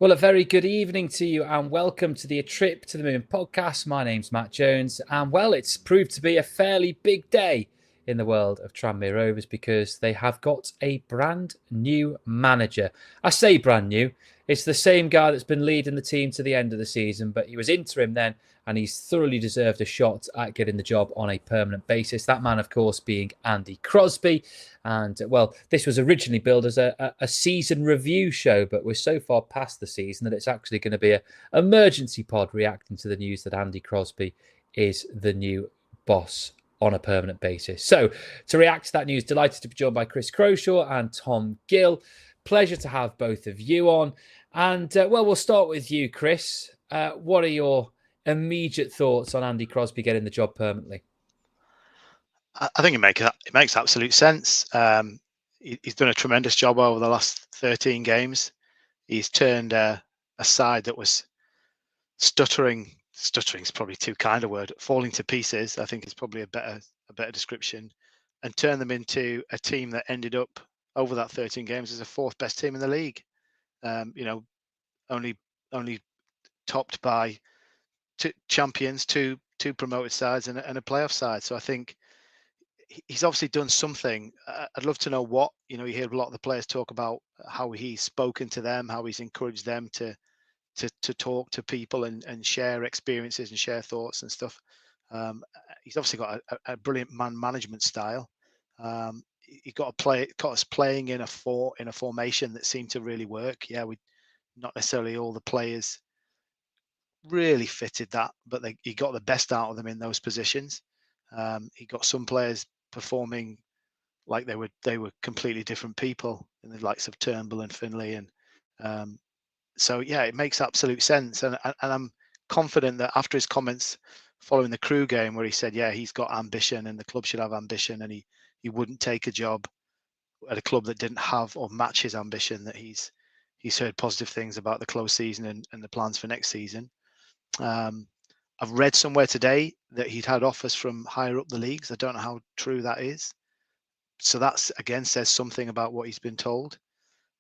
Well, a very good evening to you and welcome to the A Trip to the Moon podcast. My name's Matt Jones and it's proved to be a fairly big day in the world of Tranmere Rovers because they have got a brand new manager. I say brand new, it's the same guy that's been leading the team to the end of the season, but he was interim then and he's thoroughly deserved a shot at getting the job on a permanent basis. That man, of course, being Andy Crosby. And, this was originally billed as a season review show, but we're so far past the season that it's actually going to be an emergency pod reacting to the news that Andy Crosby is the new boss on a permanent basis. So to react to that news, delighted to be joined by Chris Croshaw and Tom Gill. Pleasure to have both of you on. And, we'll start with you, Chris. What are your immediate thoughts on Andy Crosby getting the job permanently? I think it makes absolute sense. He's done a tremendous job over the last 13 games. He's turned a side that was stuttering. Stuttering is probably too kind a word. Falling to pieces, I think, is probably a better description, and turned them into a team that ended up over that 13 games as a fourth best team in the league. Only topped by two champions, two promoted sides, and a playoff side. So I think he's obviously done something. I'd love to know what. You hear a lot of the players talk about how he's spoken to them, how he's encouraged them to talk to people and share experiences and share thoughts and stuff. He's obviously got a brilliant man management style. He got us playing in a formation that seemed to really work. Yeah, we not necessarily all the players really fitted that, but he got the best out of them in those positions. He got some players performing like they were completely different people in the likes of Turnbull and Finlay, and so yeah, it makes absolute sense. And I'm confident that after his comments following the Crew game, where he said, yeah, he's got ambition and the club should have ambition, and he wouldn't take a job at a club that didn't have or match his ambition, that he's heard positive things about the close season and the plans for next season. I've read somewhere today that he'd had offers from higher up the leagues. I don't know how true that is. So that's, again, says something about what he's been told,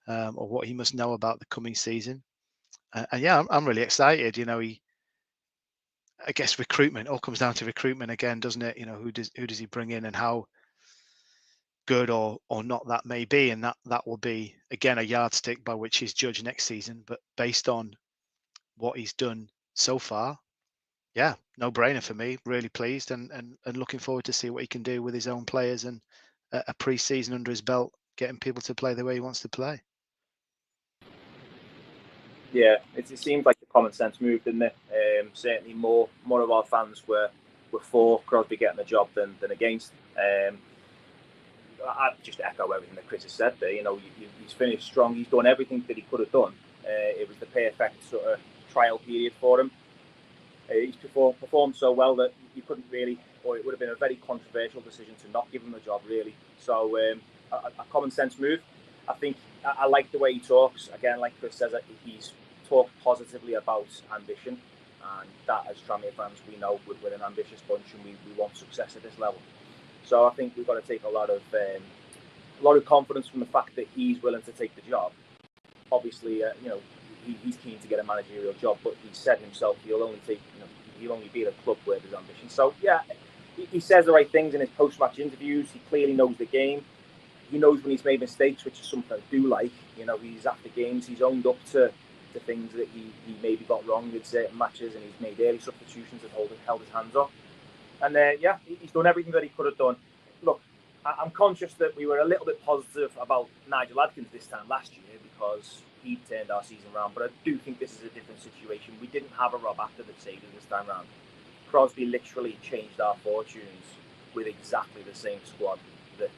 or what he must know about the coming season. And yeah, I'm really excited. I guess recruitment all comes down to recruitment again, doesn't it? Who does he bring in and how good or not that may be. And that will be, again, a yardstick by which he's judged next season. But based on what he's done so far, yeah, no brainer for me. Really pleased and looking forward to see what he can do with his own players and a pre-season under his belt, getting people to play the way he wants to play. Yeah, it seems like a common sense move, didn't it? Certainly more of our fans were for Crosby getting the job than against. I just echo everything that Chris has said there. He's finished strong. He's done everything that he could have done. It was the perfect sort of trial period for him. He's performed so well that you couldn't really, or it would have been a very controversial decision to not give him the job, really. So a common sense move. I think I like the way he talks. Again, like Chris says, he's talked positively about ambition, and that, as Tranmere fans, we know we're an ambitious bunch and we want success at this level. So I think we've got to take a lot of confidence from the fact that he's willing to take the job. Obviously, he's keen to get a managerial job, but he said himself he'll only be at a club where there's ambition. So yeah, he says the right things in his post-match interviews. He clearly knows the game. He knows when he's made mistakes, which is something I do like. He's after games, he's owned up to things that he maybe got wrong with certain matches, and he's made early substitutions and held his hands up. And he's done everything that he could have done. Look, I'm conscious that we were a little bit positive about Nigel Adkins this time last year because he turned our season around, but I do think this is a different situation. We didn't have a Rob after the Takeover this time round. Crosby literally changed our fortunes with exactly the same squad that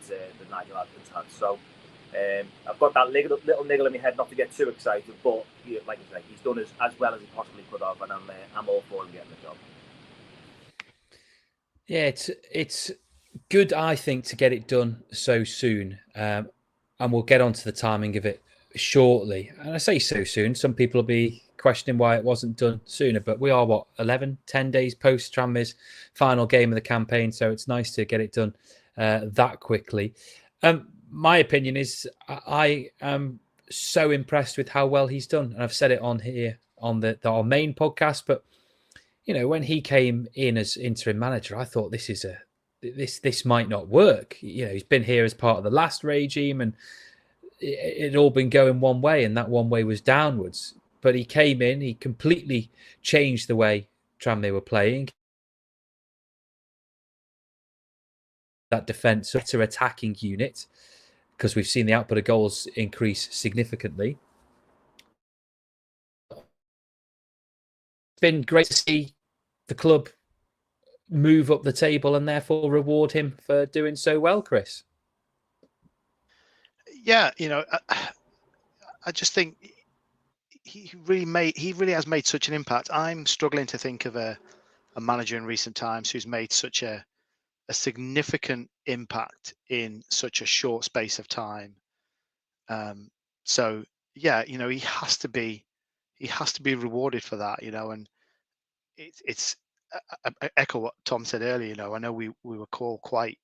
Nigel Adkins had. So I've got that little niggle in my head not to get too excited, but like I say, he's done as well as he possibly could have, and I'm all for him getting the job. Yeah, it's good, I think, to get it done so soon, and we'll get onto the timing of it shortly. And I say so soon, some people will be questioning why it wasn't done sooner, but we are 10 days post Tranmere's final game of the campaign, so it's nice to get it done that quickly. My opinion is I am so impressed with how well he's done. And I've said it on here on our main podcast, but when he came in as interim manager, I thought this might not work. He's been here as part of the last regime, and it all been going one way, and that one way was downwards. But he came in, he completely changed the way Tranmere were playing. That defence, better attacking unit, because we've seen the output of goals increase significantly. It's been great to see the club move up the table and therefore reward him for doing so well, Chris. Yeah, I just think he really has made such an impact. I'm struggling to think of a manager in recent times who's made such a significant impact in such a short space of time. So yeah, he has to be rewarded for that, and it's I echo what Tom said earlier. I know we were quite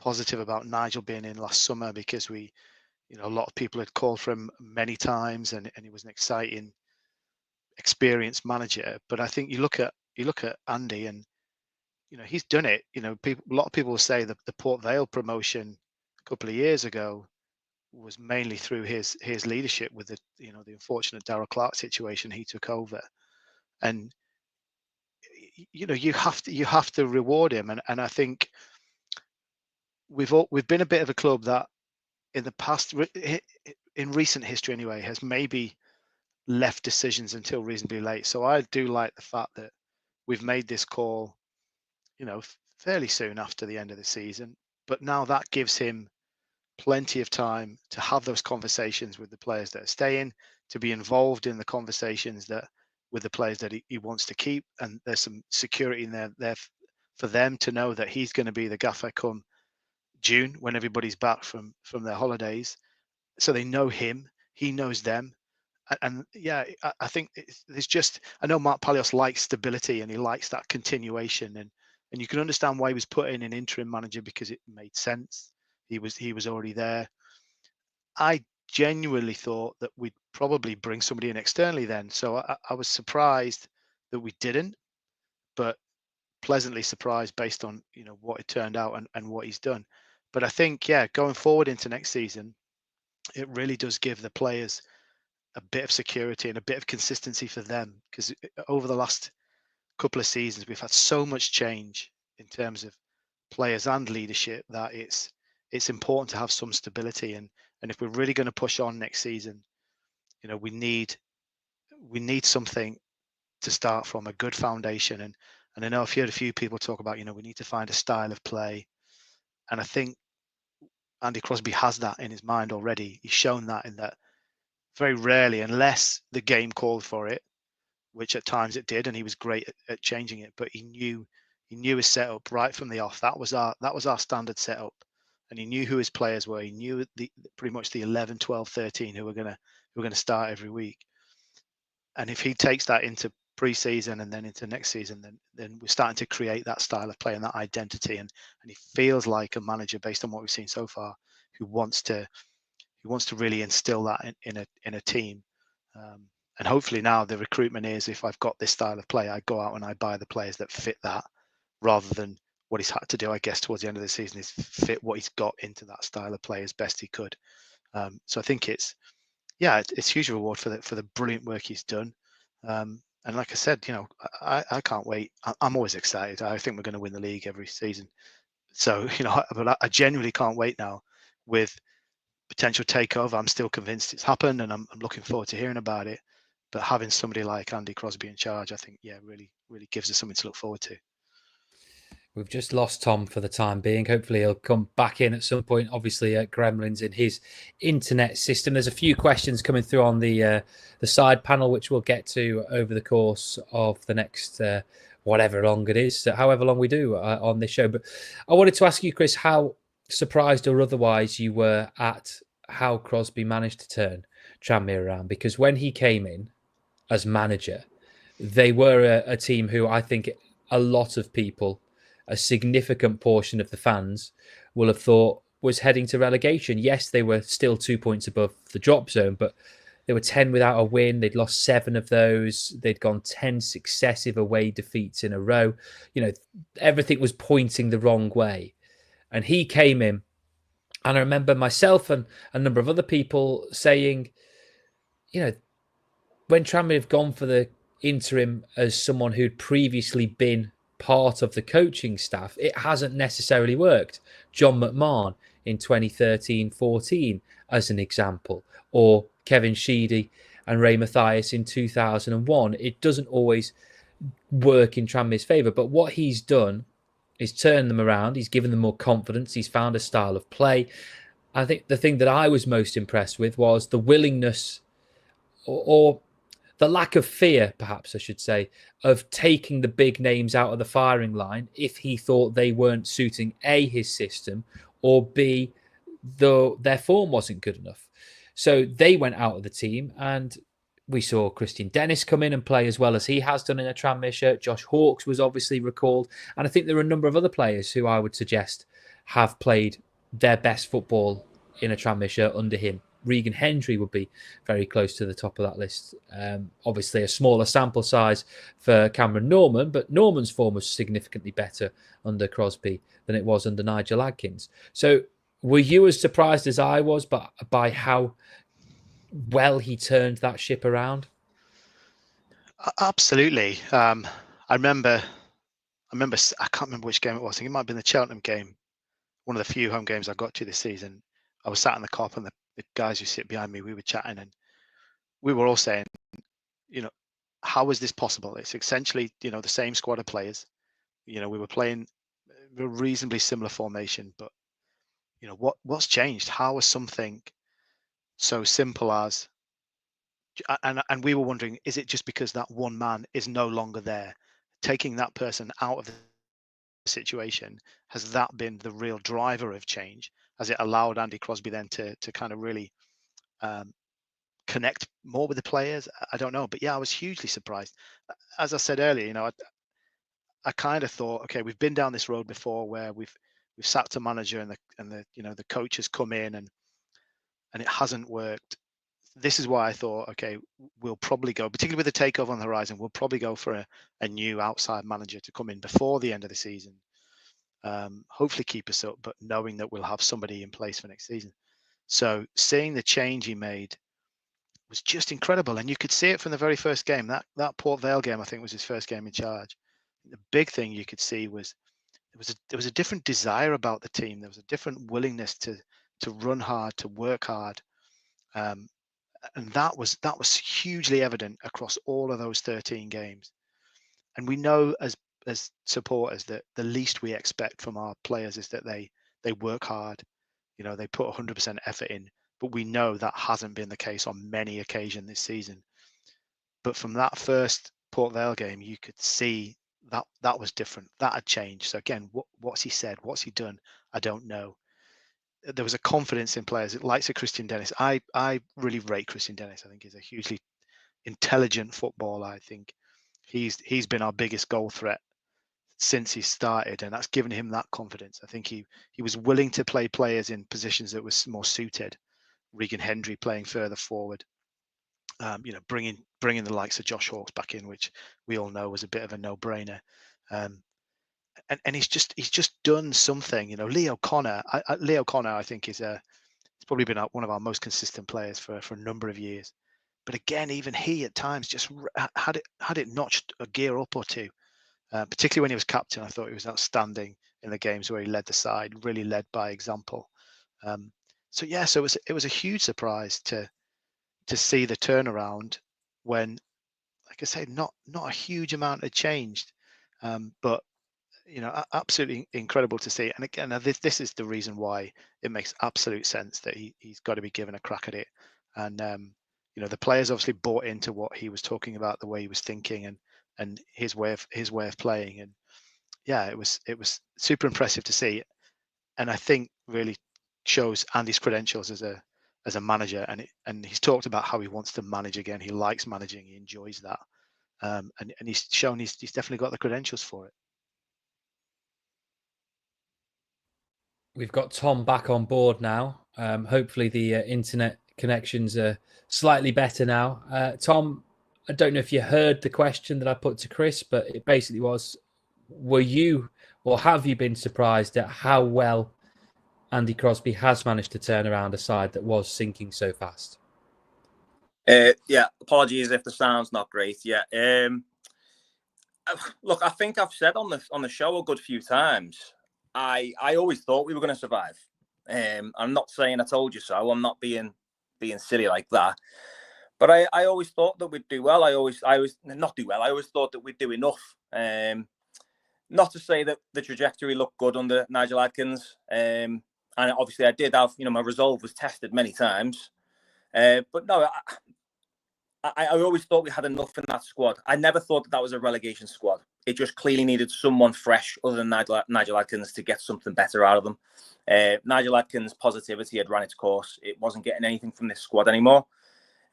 positive about Nigel being in last summer because a lot of people had called for him many times, and he was an exciting, experienced manager. But I think you look at Andy, and he's done it. A lot of people will say that the Port Vale promotion a couple of years ago was mainly through his leadership with the unfortunate Darrell Clark situation. He took over, and you have to reward him. And I think we've been a bit of a club that in the past, in recent history anyway, has maybe left decisions until reasonably late. So I do like the fact that we've made this call, fairly soon after the end of the season. But now that gives him plenty of time to have those conversations with the players that are staying, to be involved in the conversations with the players that he wants to keep. And there's some security in there for them to know that he's going to be the gaffer come June when everybody's back from their holidays. So they know him, he knows them. And yeah, I think there's just, I know Mark Palios likes stability and he likes that continuation, and you can understand why he was put in an interim manager because it made sense. He was already there. I genuinely thought that we'd probably bring somebody in externally then. So I was surprised that we didn't, but pleasantly surprised based on what it turned out and what he's done. But I think, yeah, going forward into next season, it really does give the players a bit of security and a bit of consistency for them, because over the last couple of seasons we've had so much change in terms of players and leadership that it's important to have some stability. And if we're really going to push on next season, we need something to start from, a good foundation. And I know I've heard a few people talk about we need to find a style of play, and I think Andy Crosby has that in his mind already. He's shown that in that very rarely, unless the game called for it, which at times it did, and he was great at changing it. But he knew his setup right from the off. That was our standard setup, and he knew who his players were. He knew pretty much the 11, 12, 13 who were going to start every week. And if he takes that into pre-season and then into next season, then we're starting to create that style of play and that identity. And he feels like a manager, based on what we've seen so far, who wants to really instill that in a team. And hopefully now the recruitment is, if I've got this style of play, I go out and I buy the players that fit that, rather than what he's had to do, I guess, towards the end of the season, is fit what he's got into that style of play as best he could. So I think it's huge reward for the brilliant work he's done. And like I said, I can't wait. I'm always excited. I think we're going to win the league every season. So, but I genuinely can't wait now with potential takeover. I'm still convinced it's happened, and I'm looking forward to hearing about it. But having somebody like Andy Crosby in charge, I think, really, really gives us something to look forward to. We've just lost Tom for the time being. Hopefully he'll come back in at some point. Obviously, gremlins in his internet system. There's a few questions coming through on the side panel, which we'll get to over the course of the next whatever long it is, however long we do on this show. But I wanted to ask you, Chris, how surprised or otherwise you were at how Crosby managed to turn Tranmere around. Because when he came in as manager, they were a team who I think a lot of people, a significant portion of the fans, will have thought was heading to relegation. Yes, they were still 2 points above the drop zone, but they were 10 without a win. They'd lost 7 of those. They'd gone 10 successive away defeats in a row. Everything was pointing the wrong way. And he came in, and I remember myself and a number of other people saying, when Tranmere have gone for the interim as someone who'd previously been part of the coaching staff, it hasn't necessarily worked. John McMahon in 2013-14 as an example, or Kevin Sheedy and Ray Mathias in 2001. It doesn't always work in Tranmere's favour, but what he's done is turn them around. He's given them more confidence. He's found a style of play. I think the thing that I was most impressed with was the willingness or the lack of fear, perhaps I should say, of taking the big names out of the firing line if he thought they weren't suiting A, his system, or B, though their form wasn't good enough. So they went out of the team, and we saw Christian Dennis come in and play as well as he has done in a Tranmere shirt. Josh Hawkes was obviously recalled, and I think there are a number of other players who I would suggest have played their best football in a Tranmere shirt under him. Regan Hendry would be very close to the top of that list. Obviously, a smaller sample size for Cameron Norman, but Norman's form was significantly better under Crosby than it was under Nigel Adkins. So were you as surprised as I was by how well he turned that ship around? Absolutely. I remember, I can't remember which game it was. I think it might have been the Cheltenham game, one of the few home games I got to this season. I was sat in the Kop, and the guys who sit behind me, we were chatting, and we were all saying, how is this possible? It's essentially, the same squad of players. We were playing a reasonably similar formation, but what's changed? How is something so simple as, and we were wondering, is it just because that one man is no longer there? Taking that person out of the situation, has that been the real driver of change? Has it allowed Andy Crosby then to kind of really connect more with the players? I don't know, but yeah, I was hugely surprised. As I said earlier, I kind of thought, okay, we've been down this road before where we've sacked a manager and the coach has come in and it hasn't worked. This is why I thought, okay, we'll probably go, particularly with the takeover on the horizon, we'll probably go for a new outside manager to come in before the end of the season. Hopefully keep us up, but knowing that we'll have somebody in place for next season. So seeing the change he made was just incredible, and you could see it from the very first game. That Port Vale game, I think, was his first game in charge. The big thing you could see was there was a different desire about the team. There was a different willingness to run hard, to work hard, and that was hugely evident across all of those 13 games. And we know as supporters that the least we expect from our players is that they work hard. They put 100% effort in. But we know that hasn't been the case on many occasions this season. But from that first Port Vale game, you could see that was different. That had changed. So again, what's he said? What's he done? I don't know. There was a confidence in players. Like Christian Dennis. I really rate Christian Dennis. I think he's a hugely intelligent footballer. I think he's been our biggest goal threat since he started, and that's given him that confidence. I think he was willing to play players in positions that was more suited. Regan Hendry playing further forward, bringing the likes of Josh Hawkes back in, which we all know was a bit of a no-brainer. And he's just done something. Leo Connor, I think he's probably been one of our most consistent players for a number of years. But again, even he at times just had it notched a gear up or two. Particularly when he was captain, I thought he was outstanding in the games where he led the side, really led by example. So it was a huge surprise to see the turnaround when, like I say, not a huge amount had changed, but absolutely incredible to see. And again, this is the reason why it makes absolute sense that he's got to be given a crack at it. And the players obviously bought into what he was talking about, the way he was thinking, and his way of playing. And yeah, it was super impressive to see, and I think really shows Andy's credentials as a manager. And he's talked about how he wants to manage again. He likes managing. He enjoys that. And he's shown he's definitely got the credentials for it. We've got Tom back on board now. Hopefully the internet connections are slightly better now. Tom, I don't know if you heard the question that I put to Chris, but it basically was, were you or have you been surprised at how well Andy Crosby has managed to turn around a side that was sinking so fast? Yeah, apologies if the sound's not great. Yeah, look, I think I've said on the show a good few times, I always thought we were going to survive. I'm not saying I told you so. I'm not being silly like that. But I always thought that we'd do well. I always not do well. I always thought that we'd do enough. Not to say that the trajectory looked good under Nigel Adkins. And obviously I did have, my resolve was tested many times. But no, I always thought we had enough in that squad. I never thought that was a relegation squad. It just clearly needed someone fresh other than Nigel Adkins to get something better out of them. Nigel Adkins' positivity had run its course. It wasn't getting anything from this squad anymore.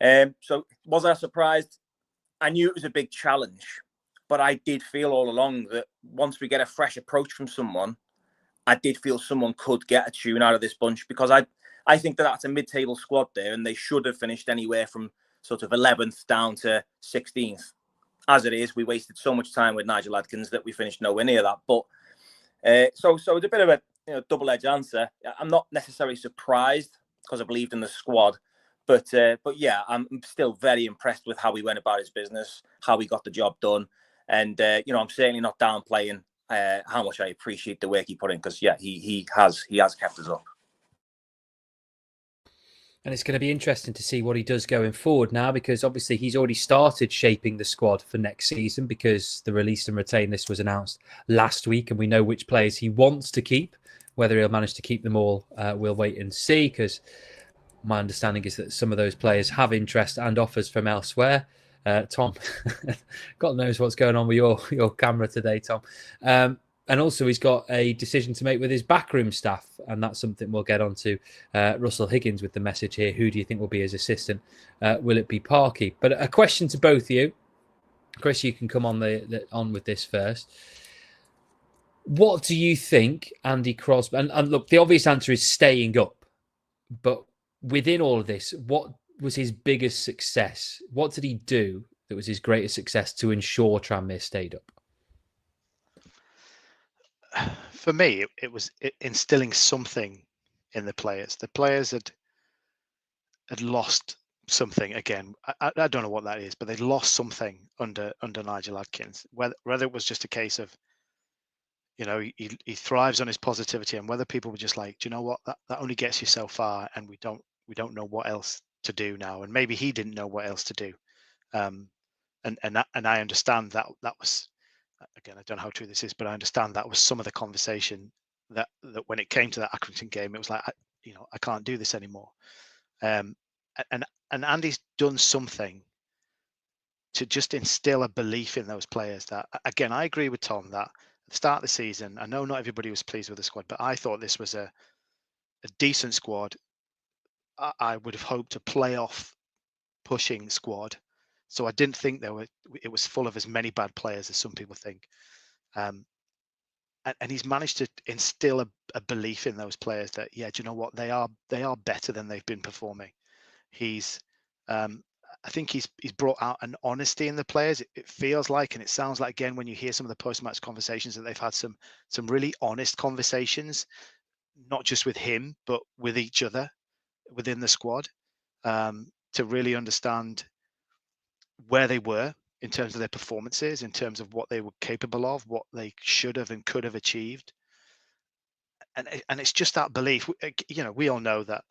So was I surprised? I knew it was a big challenge, but I did feel all along that once we get a fresh approach from someone, I did feel someone could get a tune out of this bunch, because I think that's a mid-table squad there, and they should have finished anywhere from sort of 11th down to 16th. As it is, we wasted so much time with Nigel Adkins that we finished nowhere near that. But so it's a bit of a double-edged answer. I'm not necessarily surprised because I believed in the squad, but yeah, I'm still very impressed with how we went about his business, how we got the job done, and I'm certainly not downplaying how much I appreciate the work he put in, because yeah, he has kept us up. And it's going to be interesting to see what he does going forward now, because obviously he's already started shaping the squad for next season, because the release and retain list was announced last week and we know which players he wants to keep. Whether he'll manage to keep them all, we'll wait and see, because my understanding is that some of those players have interest and offers from elsewhere. Tom, God knows what's going on with your camera today, Tom. And also he's got a decision to make with his backroom staff, and that's something we'll get onto. Russell Higgins with the message here. Who do you think will be his assistant? Will it be Parky? But a question to both of you. Chris, you can come on on with this first. What do you think Andy Crosby... And look, the obvious answer is staying up. But within all of this, what was his biggest success? What did he do that was his greatest success to ensure Tranmere stayed up? For me, it was instilling something in the players. The players had lost something again. I don't know what that is, but they'd lost something under Nigel Adkins. Whether it was just a case of, he thrives on his positivity, and whether people were just like, do you know what, that only gets you so far, and we don't know what else to do now, and maybe he didn't know what else to do. And I understand that was, again, I don't know how true this is, but I understand that was some of the conversation that when it came to that Accrington game, it was like, I can't do this anymore. And Andy's done something to just instill a belief in those players. That, again, I agree with Tom that at the start of the season, I know not everybody was pleased with the squad, but I thought this was a decent squad. I would have hoped a playoff pushing squad. So I didn't think it was full of as many bad players as some people think. And he's managed to instill a belief in those players that, yeah, do you know what, they are better than they've been performing. I think he's brought out an honesty in the players. It feels like, and it sounds like, again, when you hear some of the post-match conversations, that they've had some really honest conversations, not just with him, but with each other within the squad, to really understand where they were in terms of their performances, in terms of what they were capable of, what they should have and could have achieved. And it's just that belief. We all know that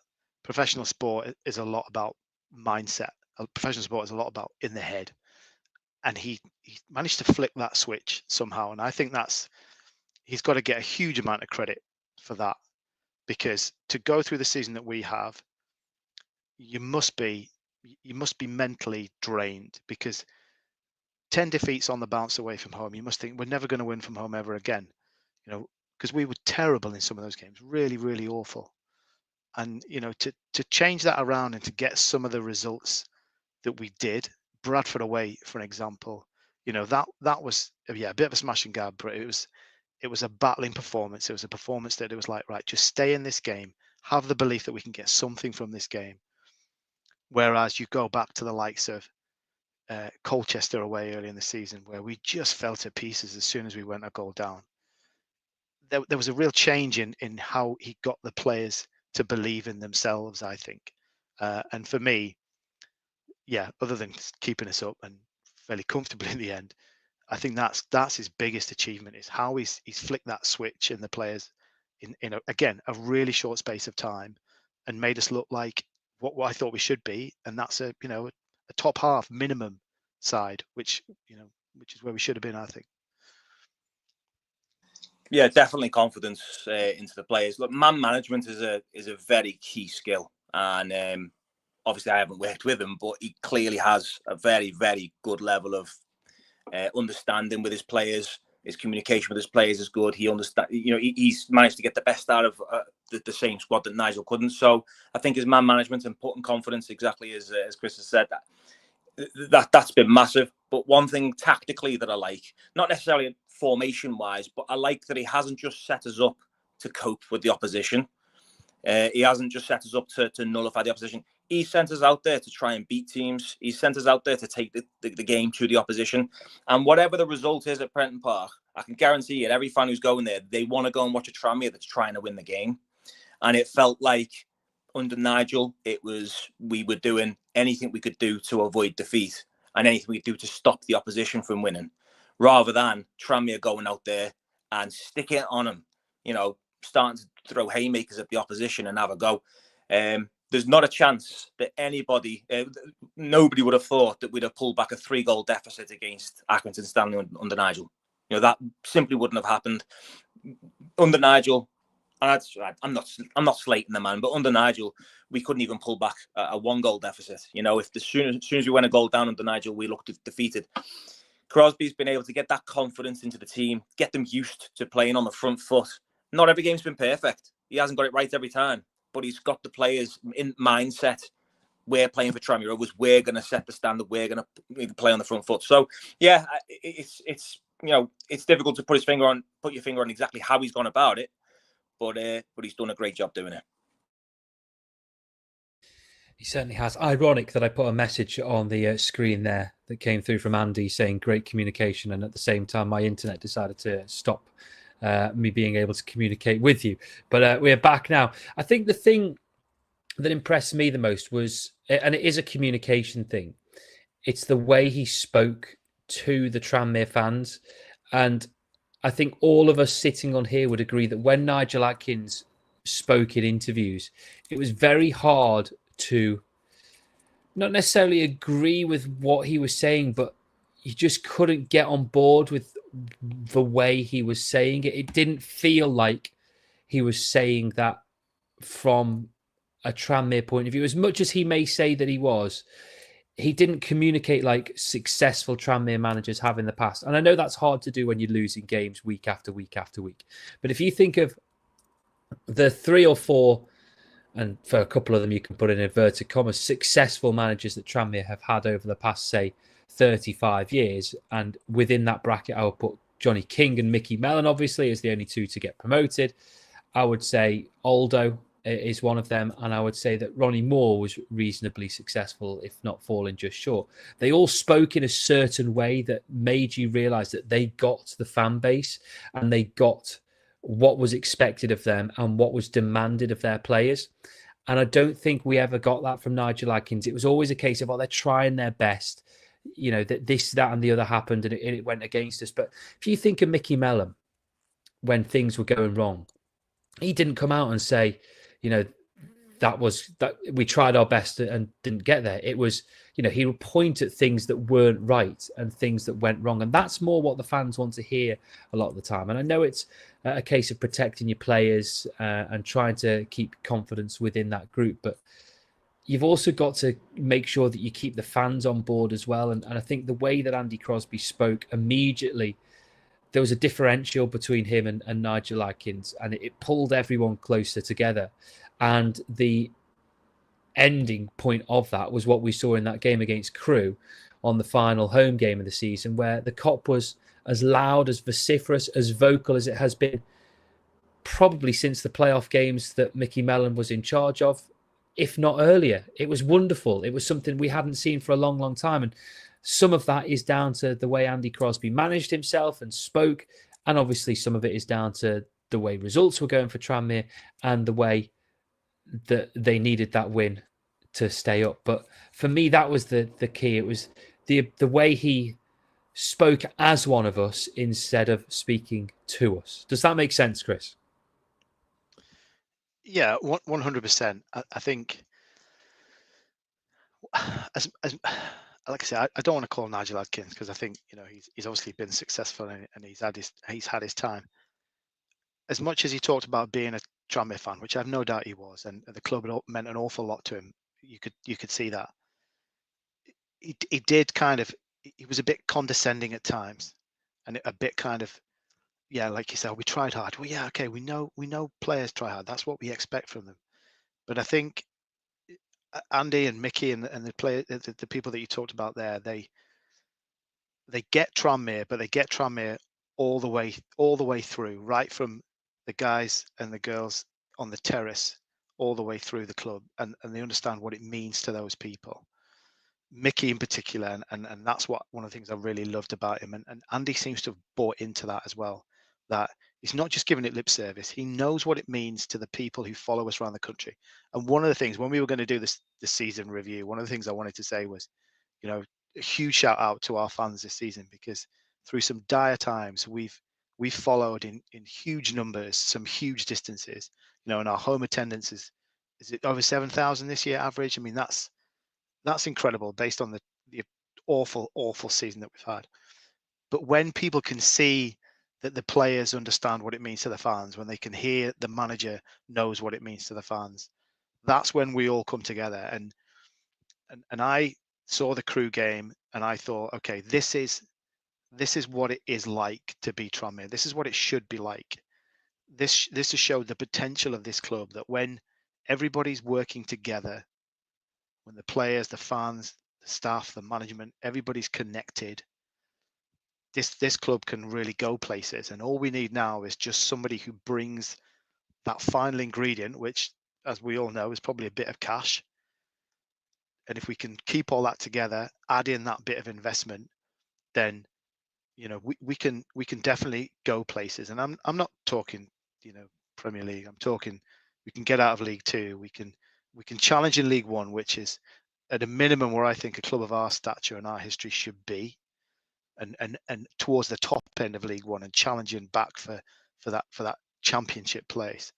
professional sport is a lot about mindset. Professional sport is a lot about in the head. And he managed to flick that switch somehow. And I think he's got to get a huge amount of credit for that, because to go through the season that we have, you must be mentally drained, because 10 defeats on the bounce away from home, you must think we're never going to win from home ever again, because we were terrible in some of those games, really, really awful. And, to change that around and to get some of the results that we did, Bradford away, for an example, that was, a bit of a smash and grab, but it it was a battling performance. It was a performance that it was like, right, just stay in this game, have the belief that we can get something from this game. Whereas you go back to the likes of Colchester away early in the season, where we just fell to pieces as soon as we went a goal down. There was a real change in how he got the players to believe in themselves, I think. And for me, yeah, other than keeping us up and fairly comfortably in the end, I think that's his biggest achievement, is how he's flicked that switch in the players in again a really short space of time, and made us look like what I thought we should be, and that's a top half minimum side, which is where we should have been, I think. Yeah, definitely confidence into the players. Look, man management is a very key skill, and obviously I haven't worked with him, but he clearly has a very, very good level of understanding with his players. His communication with his players is good. He understands. He's managed to get the best out of the same squad that Nigel couldn't. So I think his man management and putting confidence, exactly as Chris has said, that's been massive. But one thing tactically that I like, not necessarily formation wise, but I like that he hasn't just set us up to cope with the opposition. He hasn't just set us up to nullify the opposition. He sent us out there to try and beat teams. He sent us out there to take the game to the opposition. And whatever the result is at Prenton Park, I can guarantee you, every fan who's going there, they want to go and watch a Tranmere that's trying to win the game. And it felt like under Nigel, we were doing anything we could do to avoid defeat and anything we could do to stop the opposition from winning, rather than Tranmere going out there and sticking it on them, starting to throw haymakers at the opposition and have a go. There's not a chance that nobody would have thought that we'd have pulled back a 3-goal deficit against Accrington Stanley under Nigel. That simply wouldn't have happened under Nigel. And I'm not slating the man, but under Nigel, we couldn't even pull back a 1-goal deficit. If as soon as we went a goal down under Nigel, we looked defeated. Crosby's been able to get that confidence into the team, get them used to playing on the front foot. Not every game's been perfect. He hasn't got it right every time, but he's got the players in mindset. We're playing for Tranmere. We're going to set the standard. We're going to play on the front foot. So yeah, it's difficult to put your finger on exactly how he's gone about it, but he's done a great job doing it. He certainly has. Ironic that I put a message on the screen there that came through from Andy saying great communication, and at the same time my internet decided to stop me being able to communicate with you. But we're back now. I think the thing that impressed me the most was, and it is a communication thing, it's the way he spoke to the Tranmere fans. And I think all of us sitting on here would agree that when Nigel Adkins spoke in interviews, it was very hard to not necessarily agree with what he was saying, but you just couldn't get on board with the way he was saying it. It didn't feel like he was saying that from a Tranmere point of view. As much as he may say that he didn't communicate like successful Tranmere managers have in the past. And I know that's hard to do when you're losing games week after week after week. But if you think of the 3 or 4, and for a couple of them you can put in inverted commas, successful managers that Tranmere have had over the past, say, 35 years, and within that bracket I would put Johnny King and Mickey Mellon, obviously, as the only 2 to get promoted. I would say Aldo is one of them, and I would say that Ronnie Moore was reasonably successful, if not falling just short. They all spoke in a certain way that made you realise that they got the fan base and they got what was expected of them and what was demanded of their players. And I don't think we ever got that from Nigel Adkins. It was always a case of, they're trying their best, that this, that, and the other happened, and it went against us. But if you think of Mickey Mellon, when things were going wrong, he didn't come out and say, that we tried our best and didn't get there. It was, he would point at things that weren't right and things that went wrong. And that's more what the fans want to hear a lot of the time. And I know it's a case of protecting your players and trying to keep confidence within that group. But you've also got to make sure that you keep the fans on board as well. And I think the way that Andy Crosby spoke immediately, there was a differential between him and Nigel Adkins, and it pulled everyone closer together. And the ending point of that was what we saw in that game against Crewe on the final home game of the season, where the Kop was as loud, as vociferous, as vocal as it has been probably since the playoff games that Mickey Mellon was in charge of, if not earlier. It was wonderful. It was something we hadn't seen for a long, long time. And some of that is down to the way Andy Crosby managed himself and spoke. And obviously some of it is down to the way results were going for Tranmere and the way that they needed that win to stay up. But for me, that was the key. It was the way he spoke as one of us instead of speaking to us. Does that make sense, Chris? Yeah, 100%. I think, as like I say, I don't want to call Nigel Adkins because I think he's obviously been successful and he's had his time. As much as he talked about being a Tranmere fan, which I have no doubt he was, and the club meant an awful lot to him, you could see that. He did kind of, he was a bit condescending at times, and a bit kind of, yeah, like you said, we tried hard. Well, yeah, okay, we know players try hard. That's what we expect from them. But I think Andy and Mickey and the people that you talked about there, they get Tranmere, but they get Tranmere all the way through, right from the guys and the girls on the terrace all the way through the club, and they understand what it means to those people. Mickey in particular, and that's one of the things I really loved about him, and Andy seems to have bought into that as well, that he's not just giving it lip service. He knows what it means to the people who follow us around the country. And one of the things, when we were going to do this season review, one of the things I wanted to say was, a huge shout out to our fans this season, because through some dire times, we've followed in huge numbers, some huge distances, and our home attendance is it over 7,000 this year average? I mean, that's incredible based on the awful season that we've had. But when people can see that the players understand what it means to the fans, when they can hear the manager knows what it means to the fans, that's when we all come together. And I saw the Crew game and I thought, okay, this is what it is like to be Tranmere. This is what it should be like. This has showed the potential of this club, that when everybody's working together, when the players, the fans, the staff, the management, everybody's connected, this club can really go places. And all we need now is just somebody who brings that final ingredient, which, as we all know, is probably a bit of cash. And if we can keep all that together, add in that bit of investment, then we can definitely go places. And I'm not talking Premier League. I'm talking we can get out of League Two. We can challenge in League One, which is at a minimum where I think a club of our stature and our history should be, and towards the top end of League One, and challenging back for that championship place.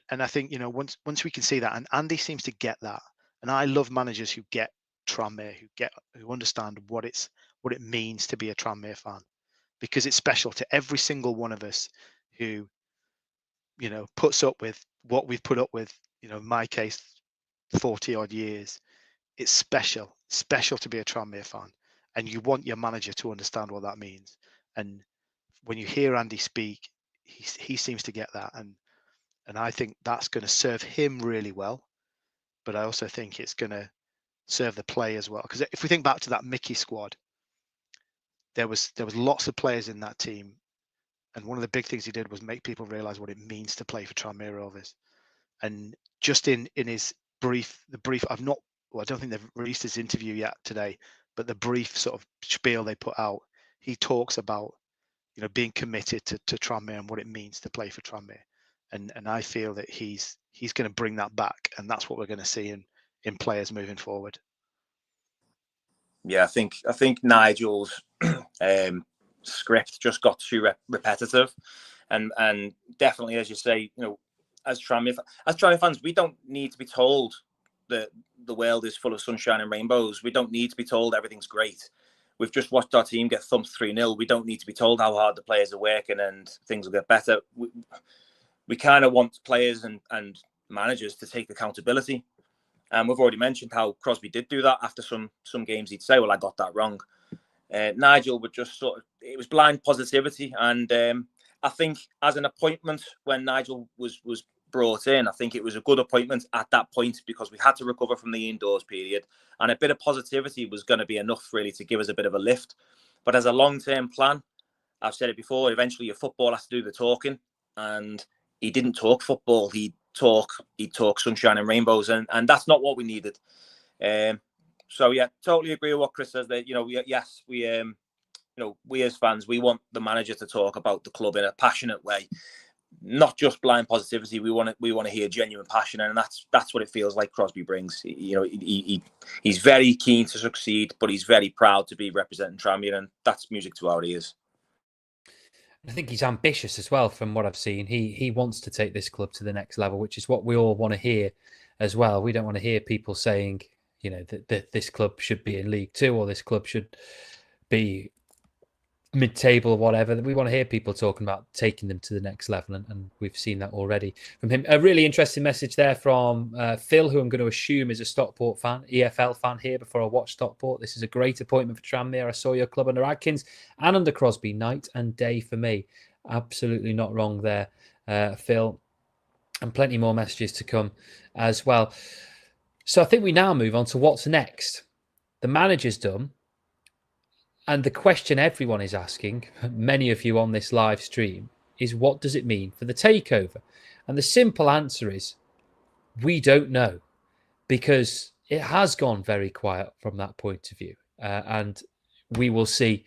And I think once we can see that, and Andy seems to get that, and I love managers who get Tranmere, who understand what it means to be a Tranmere fan, because it's special to every single one of us who puts up with what we've put up with. In my case, 40 odd years. It's special to be a Tranmere fan, and you want your manager to understand what that means. And when you hear Andy speak, he seems to get that, and I think that's going to serve him really well. But I also think it's going to serve the play as well, because if we think back to that Mickey squad, there was lots of players in that team, and one of the big things he did was make people realize what it means to play for Tranmere Rovers. And just in his brief, I don't think they've released his interview yet today, but the brief sort of spiel they put out, he talks about being committed to Tranmere and what it means to play for Tranmere. And I feel that he's going to bring that back, and that's what we're going to see in players moving forward. Yeah, I think Nigel's script just got too repetitive, and definitely, as you say, as Tranmere fans, we don't need to be told that the world is full of sunshine and rainbows. We don't need to be told everything's great. We've just watched our team get thumped 3-0. We don't need to be told how hard the players are working and things will get better. We kind of want players and managers to take accountability. And we've already mentioned how Crosby did do that. After some games, he'd say, well, I got that wrong. Nigel would just it was blind positivity. And I think as an appointment, when Nigel was brought in, I think it was a good appointment at that point, because we had to recover from the indoors period, and a bit of positivity was going to be enough really to give us a bit of a lift. But as a long-term plan, I've said it before, eventually your football has to do the talking, and he didn't talk football. He'd talk sunshine and rainbows, and that's not what we needed. So yeah, totally agree with what Chris says. That we as fans, we want the manager to talk about the club in a passionate way, not just blind positivity. We want to hear genuine passion, and that's what it feels like Crosby brings. He's very keen to succeed, but he's very proud to be representing Tranmere, and that's music to our ears. I think he's ambitious as well. From what I've seen, he wants to take this club to the next level, which is what we all want to hear as well. We don't want to hear people saying, that this club should be in League Two or this club should be mid-table or whatever. We want to hear people talking about taking them to the next level, and we've seen that already from him. A really interesting message there from Phil, who I'm going to assume is a Stockport fan, EFL fan here before I watch Stockport. This is a great appointment for Tranmere. I saw your club under Adkins and under Crosby, night and day for me. Absolutely not wrong there, Phil. And plenty more messages to come as well. So I think we now move on to what's next. The manager's done. And the question everyone is asking, many of you on this live stream, is what does it mean for the takeover? And the simple answer is, we don't know, because it has gone very quiet from that point of view. And we will see,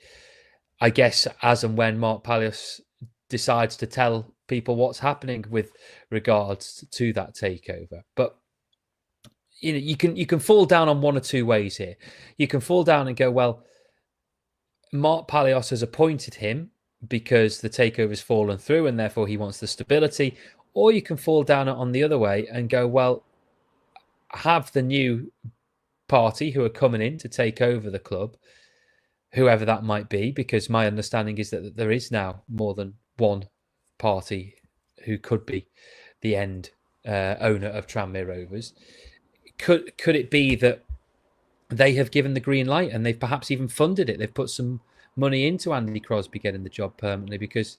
I guess, as and when Mark Palios decides to tell people what's happening with regards to that takeover. But you can fall down on one or two ways here. You can fall down and go, well, Mark Palios has appointed him because the takeover has fallen through and therefore he wants the stability. Or you can fall down on the other way and go, well, have the new party who are coming in to take over the club, whoever that might be, because my understanding is that there is now more than one party who could be the end owner of Tranmere Rovers. Could it be that they have given the green light and they've perhaps even funded it? They've put some money into Andy Crosby getting the job permanently because,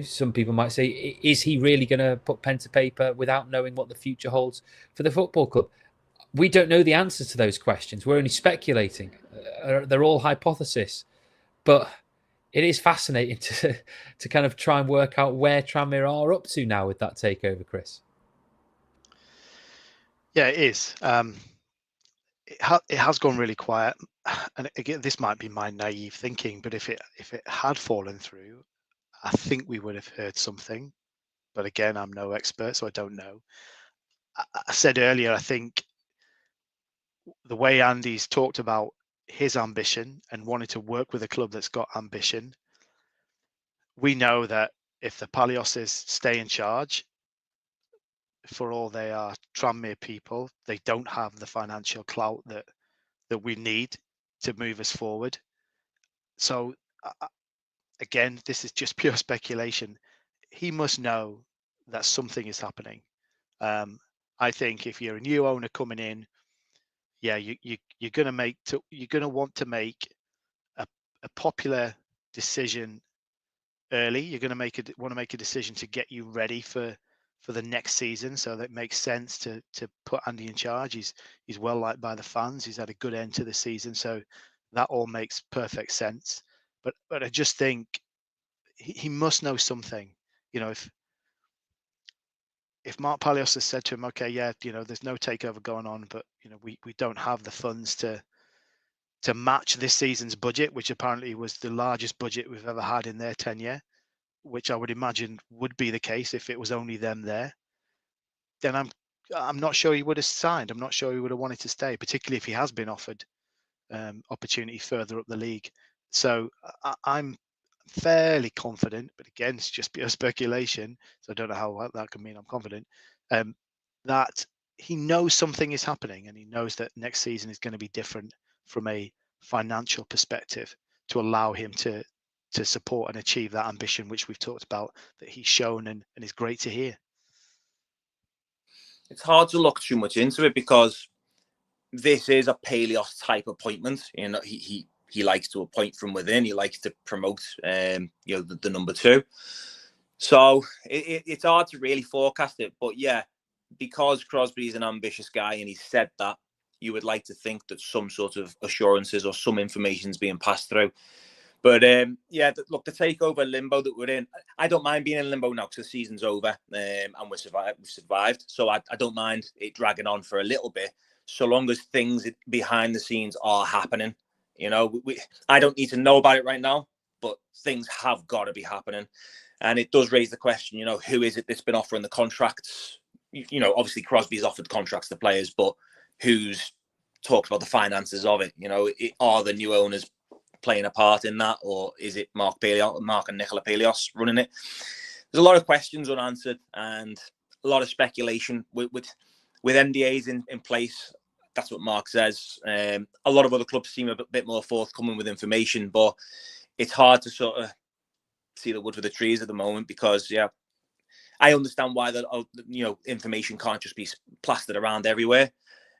some people might say, is he really going to put pen to paper without knowing what the future holds for the football club? We don't know the answers to those questions. We're only speculating. They're all hypothesis. But it is fascinating to kind of try and work out where Tranmere are up to now with that takeover, Chris. Yeah, it is. It has gone really quiet, and again, this might be my naive thinking, but if it had fallen through, I think we would have heard something. But again, I'm no expert, so I don't know. I said earlier, I think the way Andy's talked about his ambition and wanting to work with a club that's got ambition, we know that if the Palioses stay in charge, for all they are Tranmere people, they don't have the financial clout that we need to move us forward. So again, this is just pure speculation. He must know that something is happening. I think if you're a new owner coming in, yeah, you're going to want to make a popular decision early. You're going to want to make a decision to get you ready for the next season, so that makes sense to put Andy in charge. He's well liked by the fans. He's had a good end to the season, so that all makes perfect sense. But I just think he must know something. If Mark Palios has said to him, okay, yeah, there's no takeover going on, but we don't have the funds to match this season's budget, which apparently was the largest budget we've ever had in their tenure, which I would imagine would be the case if it was only them there, then I'm not sure he would have signed. I'm not sure he would have wanted to stay, particularly if he has been offered opportunity further up the league. So I'm fairly confident, but again, it's just pure speculation, so I don't know how that can mean I'm confident, that he knows something is happening, and he knows that next season is going to be different from a financial perspective to allow him to support and achieve that ambition, which we've talked about, that he's shown, and is great to hear. It's hard to look too much into it because this is a Palios type appointment. He likes to appoint from within. He likes to promote, the number two. So it's hard to really forecast it. But yeah, because Crosby is an ambitious guy and he said that, you would like to think that some sort of assurances or some information is being passed through. But yeah, look, the takeover limbo that we're in, I don't mind being in limbo now because the season's over and we've survived. So I don't mind it dragging on for a little bit, so long as things behind the scenes are happening. You know, I don't need to know about it right now, but things have got to be happening. And it does raise the question, you know, who is it that's been offering the contracts? You know, obviously Crosby's offered contracts to players, but who's talked about the finances of it? You know, are the new owners playing a part in that, or is it Mark and Nicola Pelios running it? There's a lot of questions unanswered and a lot of speculation with NDAs in place. That's what Mark says. A lot of other clubs seem a bit more forthcoming with information, but it's hard to sort of see the wood for the trees at the moment because, yeah, I understand why information can't just be plastered around everywhere.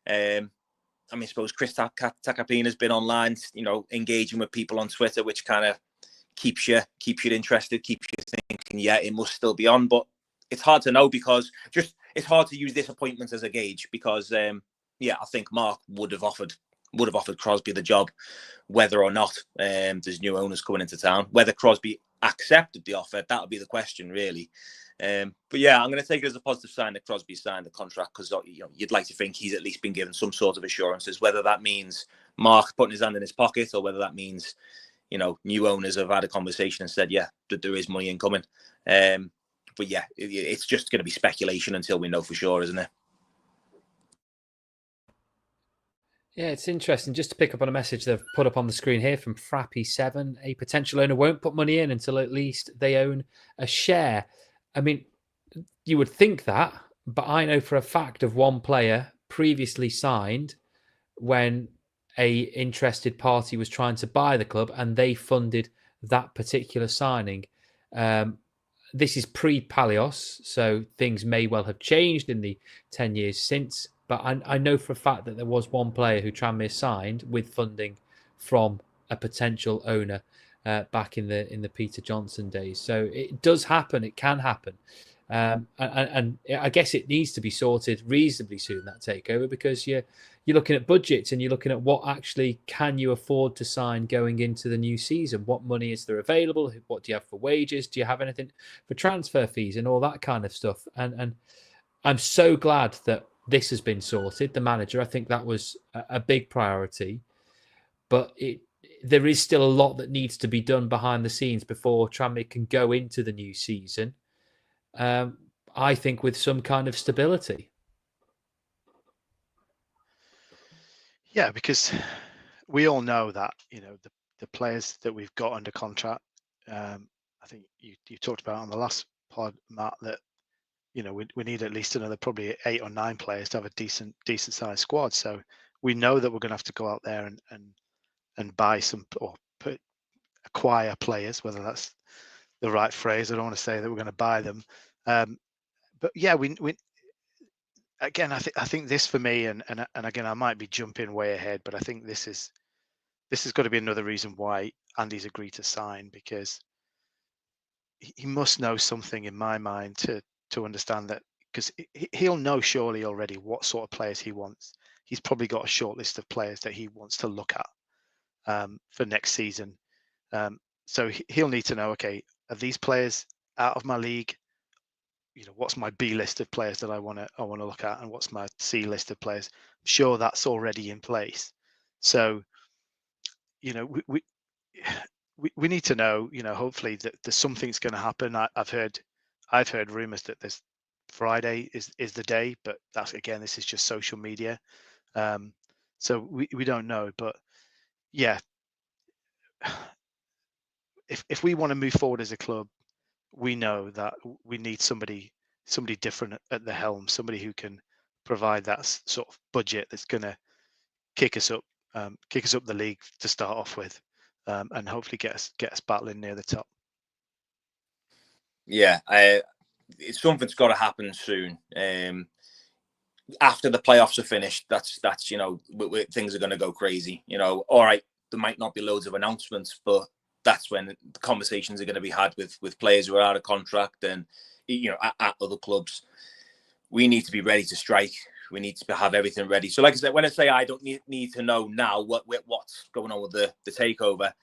I mean, I suppose Chris Takapina has been online, you know, engaging with people on Twitter, which kind of keeps you interested, keeps you thinking, yeah, it must still be on. But it's hard to know because it's hard to use disappointments as a gauge because, yeah, I think Mark would have offered Crosby the job, whether or not there's new owners coming into town. Whether Crosby accepted the offer, that would be the question, really. But yeah, I'm going to take it as a positive sign that Crosby signed the contract because, you know, you'd like to think he's at least been given some sort of assurances, whether that means Mark putting his hand in his pocket or whether that means, you know, new owners have had a conversation and said, yeah, that there is money incoming. But yeah, it's just going to be speculation until we know for sure, isn't it? Yeah, it's interesting. Just to pick up on a message they've put up on the screen here from Frappy7, a potential owner won't put money in until at least they own a share. I mean, you would think that, but I know for a fact of one player previously signed when a interested party was trying to buy the club and they funded that particular signing. This is pre-Palios, so things may well have changed in the 10 years since. But I know for a fact that there was one player who Tranmere signed with funding from a potential owner back in the Peter Johnson days. So it does happen. It can happen. And I guess it needs to be sorted reasonably soon, that takeover, because you're looking at budgets and you're looking at what actually can you afford to sign going into the new season. What money is there available? What do you have for wages? Do you have anything for transfer fees and all that kind of stuff? And I'm so glad that this has been sorted. The manager, I think that was a big priority, but there is still a lot that needs to be done behind the scenes before Tranmere can go into the new season. I think with some kind of stability. Yeah, because we all know that, you know, the players that we've got under contract. I think you talked about on the last pod, Matt, that, you know, we need at least another probably 8 or 9 players to have a decent sized squad. So we know that we're going to have to go out there and buy some or acquire players, whether that's the right phrase. I don't want to say that we're going to buy them, but yeah, we again, I think this for me, and again, I might be jumping way ahead, but I think this has got to be another reason why Andy's agreed to sign, because he must know something in my mind to understand that, because he'll know surely already what sort of players he wants. He's probably got a short list of players that he wants to look at for next season. So he'll need to know, okay, are these players out of my league? You know, what's my B list of players that I want to look at, and what's my C list of players? I'm sure that's already in place. So, you know, we need to know, you know, hopefully that there's something's going to happen. I've heard rumors that there's Friday is the day, but that's, again, this is just social media. So we don't know, but yeah, if we want to move forward as a club, we know that we need somebody different at the helm, somebody who can provide that sort of budget that's going to kick us up the league to start off with, and hopefully get us battling near the top. Yeah, something's got to happen soon. After the playoffs are finished, that's you know, things are going to go crazy. You know, all right, there might not be loads of announcements, but that's when the conversations are going to be had with players who are out of contract and, you know, at other clubs. We need to be ready to strike. We need to have everything ready. So, like I said, when I say I don't need to know now what's going on with the takeover,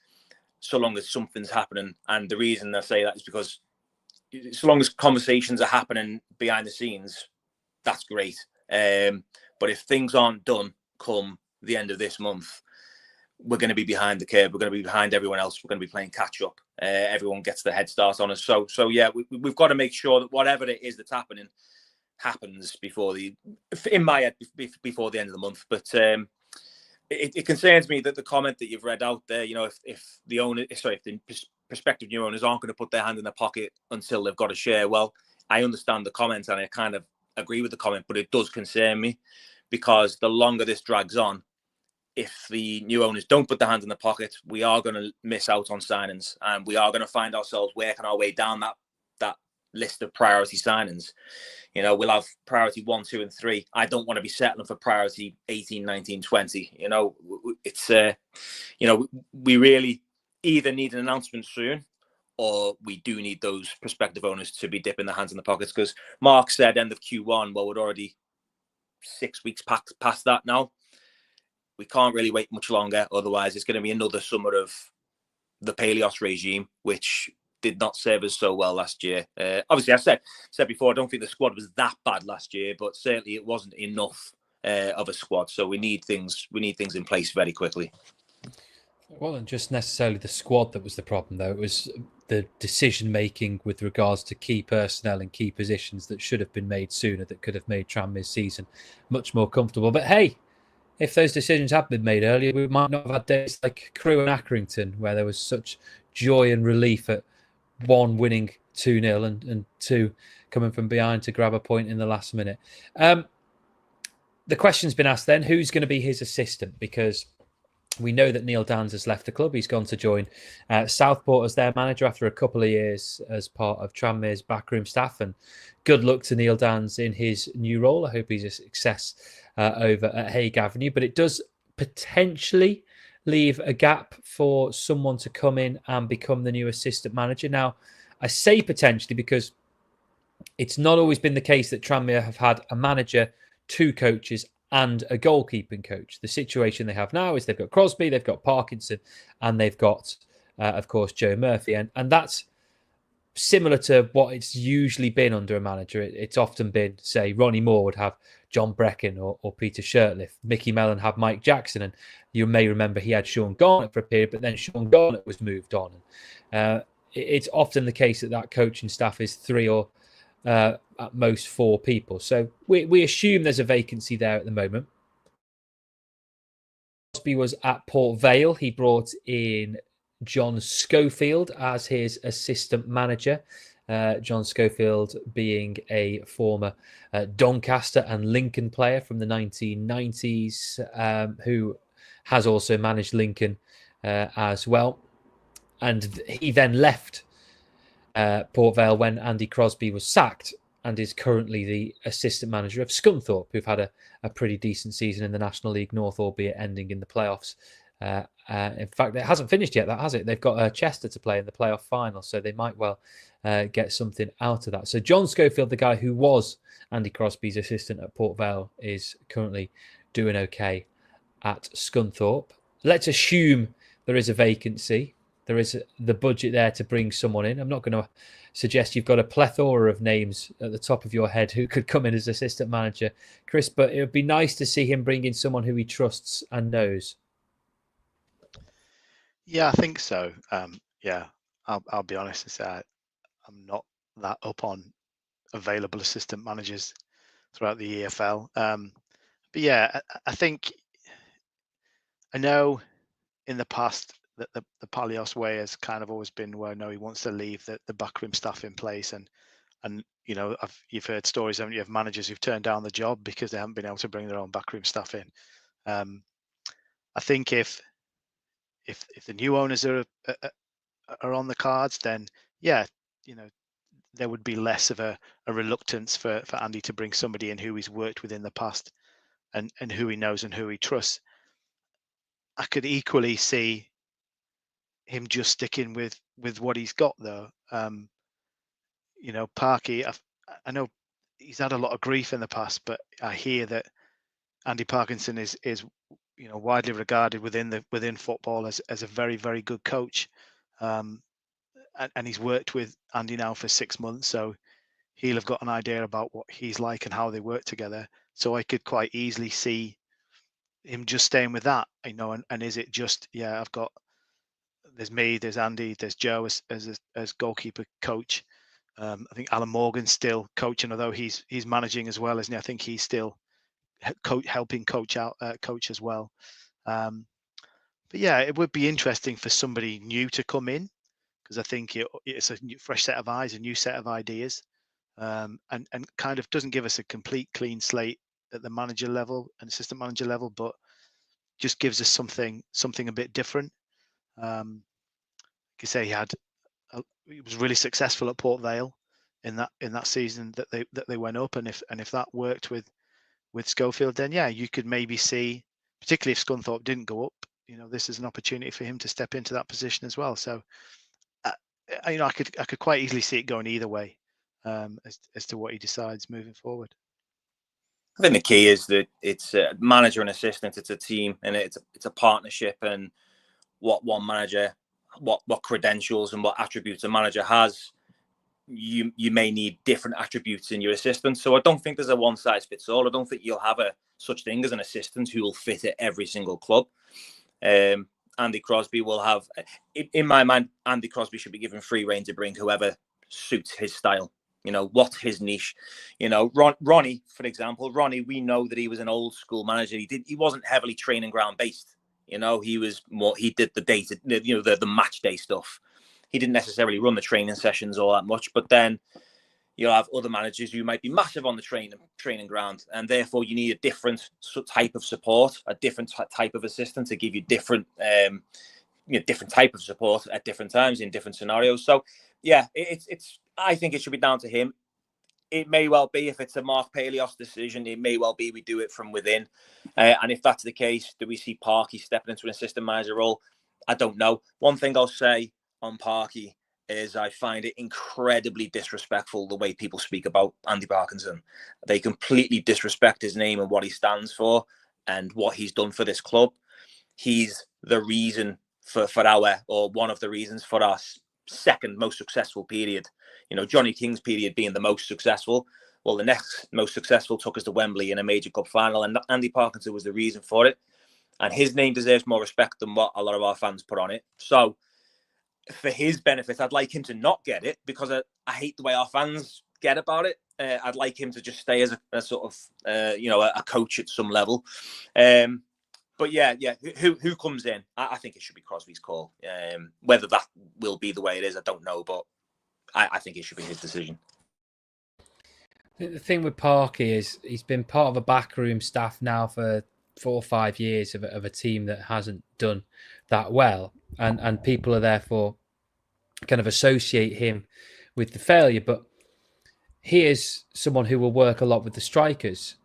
so long as something's happening. And the reason I say that is because so long as conversations are happening behind the scenes, that's great. But if things aren't done come the end of this month, we're going to be behind the curve. We're going to be behind everyone else. We're going to be playing catch up. Everyone gets the head start on us. So yeah, we've got to make sure that whatever it is that's happening happens before in my head, before the end of the month. But it concerns me that the comment that you've read out there, if the prospective new owners aren't going to put their hand in their pocket until they've got a share. Well, I understand the comment and I kind of agree with the comment, but it does concern me because the longer this drags on, if the new owners don't put their hands in the pocket, we are going to miss out on signings, and we are going to find ourselves working our way down that list of priority signings. We'll have priority 1, 2, and 3. I don't want to be settling for priority 18, 19, 20. It's we really either need an announcement soon, or we do need those prospective owners to be dipping their hands in the pockets. Because Mark said end of Q1. Well, we're already 6 weeks past that now. We can't really wait much longer. Otherwise, it's going to be another summer of the Paleos regime, which did not serve us so well last year. Obviously, I said before, I don't think the squad was that bad last year, but certainly it wasn't enough of a squad. So we need things in place very quickly. It wasn't just necessarily the squad that was the problem, though. It was the decision making with regards to key personnel and key positions that should have been made sooner, that could have made Tranmere's season much more comfortable. But hey, if those decisions had been made earlier, we might not have had days like Crewe and Accrington, where there was such joy and relief at 1 winning 2-0 and 2 coming from behind to grab a point in the last minute. The question's been asked then, who's going to be his assistant? Because we know that Neil Dans has left the club. He's gone to join Southport as their manager after a couple of years as part of Tranmere's backroom staff. And good luck to Neil Dans in his new role. I hope he's a success over at Hague Avenue. But it does potentially leave a gap for someone to come in and become the new assistant manager. Now, I say potentially because it's not always been the case that Tranmere have had a manager, 2 coaches, and a goalkeeping coach. The situation they have now is they've got Crosby, they've got Parkinson, and they've got, of course, Joe Murphy. And that's similar to what it's usually been under a manager. It's often been, say, Ronnie Moore would have John Brecken or Peter Shirtliff. Mickey Mellon had Mike Jackson. And you may remember he had Sean Garnett for a period, but then Sean Garnett was moved on. It's often the case that coaching staff is 3 or at most 4 people. So we assume there's a vacancy there at the moment. Crosby was at Port Vale. He brought in John Schofield as his assistant manager. John Schofield being a former Doncaster and Lincoln player from the 1990s, who has also managed Lincoln as well. And he then left Port Vale when Andy Crosby was sacked, and is currently the assistant manager of Scunthorpe, who've had a pretty decent season in the National League North, albeit ending in the playoffs. In fact, it hasn't finished yet, that has it? They've got Chester to play in the playoff final, so they might well get something out of that. So John Schofield, the guy who was Andy Crosby's assistant at Port Vale, is currently doing okay at Scunthorpe. Let's assume there is a vacancy. There is the budget there to bring someone in. I'm not going to suggest you've got a plethora of names at the top of your head who could come in as assistant manager, Chris, but it would be nice to see him bring in someone who he trusts and knows. Yeah, I think so. I'll be honest and say I'm not that up on available assistant managers throughout the EFL. But yeah, I think I know in the past that the Palios way has kind of always been where no, he wants to leave the backroom staff in place, and you've heard stories, haven't you, of managers who've turned down the job because they haven't been able to bring their own backroom staff in. I think if the new owners are on the cards, then yeah, there would be less of a reluctance for Andy to bring somebody in who he's worked with in the past and who he knows and who he trusts. I could equally see him just sticking with what he's got, though. Parky, I know he's had a lot of grief in the past, but I hear that Andy Parkinson is widely regarded within football as a very, very good coach. and he's worked with Andy now for 6 months, so he'll have got an idea about what he's like and how they work together. So I could quite easily see him just staying with that, and is it just, there's me, there's Andy, there's Joe as goalkeeper coach. I think Alan Morgan's still coaching, although he's managing as well, isn't he? I think he's still helping coach as well. But yeah, it would be interesting for somebody new to come in, because I think it's a fresh set of eyes, a new set of ideas, and kind of doesn't give us a complete clean slate at the manager level and assistant manager level, but just gives us something a bit different. Like I say, he was really successful at Port Vale in that season that they went up, and if that worked with Schofield, then yeah, you could maybe see, particularly if Scunthorpe didn't go up, this is an opportunity for him to step into that position as well. So I could quite easily see it going either way, as to what he decides moving forward. I think the key is that it's a manager and assistant. It's a team, and it's a partnership. And what one manager, what credentials and what attributes a manager has, you may need different attributes in your assistant. So I don't think there's a one size fits all. I don't think you'll have such thing as an assistant who will fit at every single club. Andy Crosby will have, in my mind, Andy Crosby should be given free rein to bring whoever suits his style. What's his niche? Ronnie, for example, we know that he was an old school manager. He wasn't heavily training ground based. He was more, he did the data, the match day stuff. He didn't necessarily run the training sessions all that much, but then you'll have other managers who might be massive on the training ground, and therefore you need a different type of support, a different type of assistant to give you different type of support at different times in different scenarios. So yeah, it's I think it should be down to him. It may well be, if it's a Mark Palios decision, it may well be we do it from within. And if that's the case, do we see Parky stepping into an assistant manager role? I don't know. One thing I'll say on Parky is I find it incredibly disrespectful the way people speak about Andy Parkinson. They completely disrespect his name and what he stands for and what he's done for this club. He's the reason for one of the reasons for our second most successful period. Johnny King's period being the most successful. Well, the next most successful took us to Wembley in a major cup final, and Andy Parkinson was the reason for it. And his name deserves more respect than what a lot of our fans put on it. So for his benefit, I'd like him to not get it, because I hate the way our fans get about it. I'd like him to just stay as a sort of, a coach at some level. But yeah, who comes in? I think it should be Crosby's call. Whether that will be the way it is, I don't know, but I think it should be his decision. The thing with Parky is he's been part of a backroom staff now for 4 or 5 years of a team that hasn't done that well, and people are therefore kind of associate him with the failure. But he is someone who will work a lot with the strikers.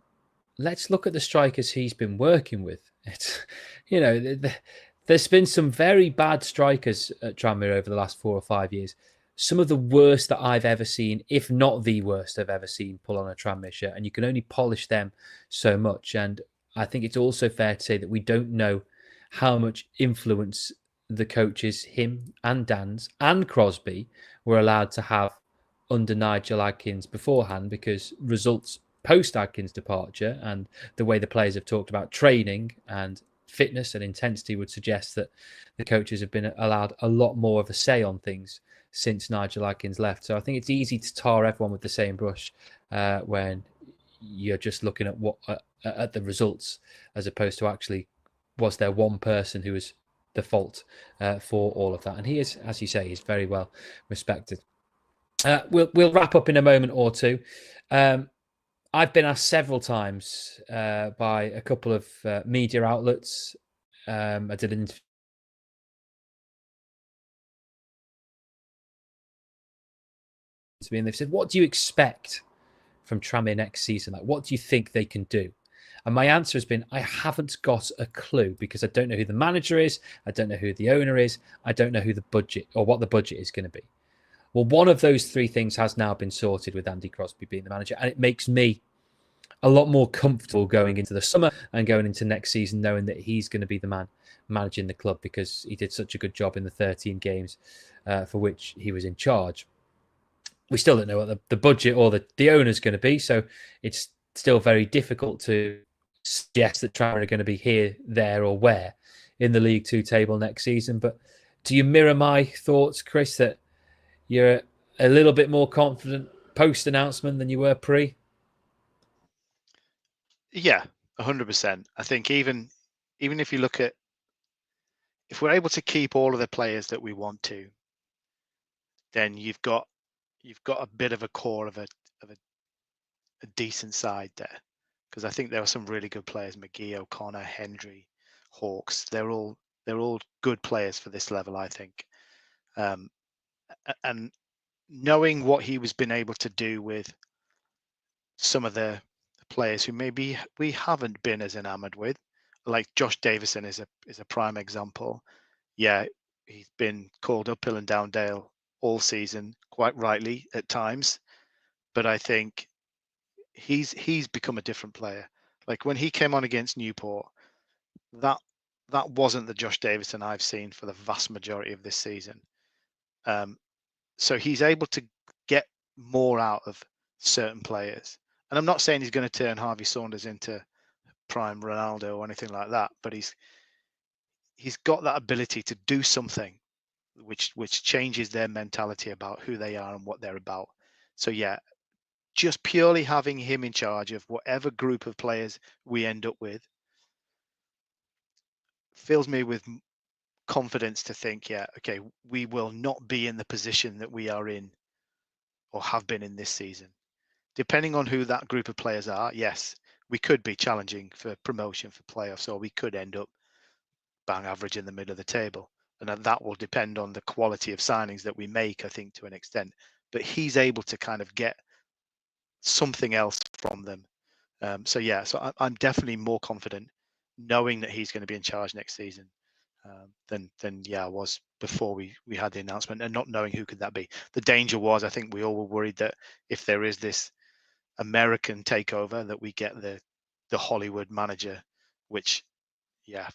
Let's look at the strikers he's been working with. It's, there's been some very bad strikers at Tranmere over the last 4 or 5 years. Some of the worst that I've ever seen, if not the worst I've ever seen, pull on a Tranmere shirt, and you can only polish them so much. And I think it's also fair to say that we don't know how much influence the coaches, him and Dan's and Crosby, were allowed to have under Nigel Adkins beforehand, because results post Adkins' departure and the way the players have talked about training and fitness and intensity would suggest that the coaches have been allowed a lot more of a say on things since Nigel Adkins left. So I think it's easy to tar everyone with the same brush when you're just looking at at the results, as opposed to actually, was there one person who was the fault for all of that? And he is, as you say, he's very well respected. We'll wrap up in a moment or two. I've been asked several times by a couple of media outlets. I did an interview to me, and they've said, "What do you expect from Tranmere next season? Like, what do you think they can do?" And my answer has been, I haven't got a clue, because I don't know who the manager is, I don't know who the owner is, I don't know who the budget or what the budget is going to be. Well, one of those three things has now been sorted with Andy Crosby being the manager, and it makes me a lot more comfortable going into the summer and going into next season, knowing that he's going to be the man managing the club because he did such a good job in the 13 games for which he was in charge. We still don't know what the budget or the owner's going to be, so it's still very difficult to suggest that Tranmere are going to be here, there, or where in the League Two table next season. But do you mirror my thoughts, Chris, that you're a little bit more confident post-announcement than you were pre? Yeah, 100%. I think even if you look at, if we're able to keep all of the players that we want to, then you've got a bit of a core of a decent side there, because I think there are some really good players: McGee, O'Connor, Hendry, Hawks. They're all good players for this level, I think. And knowing what he was been able to do with some of the players who maybe we haven't been as enamored with, like Josh Davison is a prime example. Yeah, he's been called uphill and down dale all season, quite rightly at times, but I think he's become a different player. Like when he came on against Newport, that wasn't the Josh Davison I've seen for the vast majority of this season. So he's able to get more out of certain players. And I'm not saying he's going to turn Harvey Saunders into prime Ronaldo or anything like that, but he's got that ability to do something which changes their mentality about who they are and what they're about. So yeah, just purely having him in charge of whatever group of players we end up with fills me with confidence to think, yeah, okay, we will not be in the position that we are in or have been in this season. Depending on who that group of players are, yes, we could be challenging for promotion, for playoffs, or we could end up bang average in the middle of the table. And that will depend on the quality of signings that we make, I think, to an extent. But he's able to kind of get something else from them. So yeah, so I'm definitely more confident knowing that he's going to be in charge next season than I was before we had the announcement, and not knowing who could that be. The danger was, I think we all were worried that if there is this American takeover, that we get the Hollywood manager, which yeah,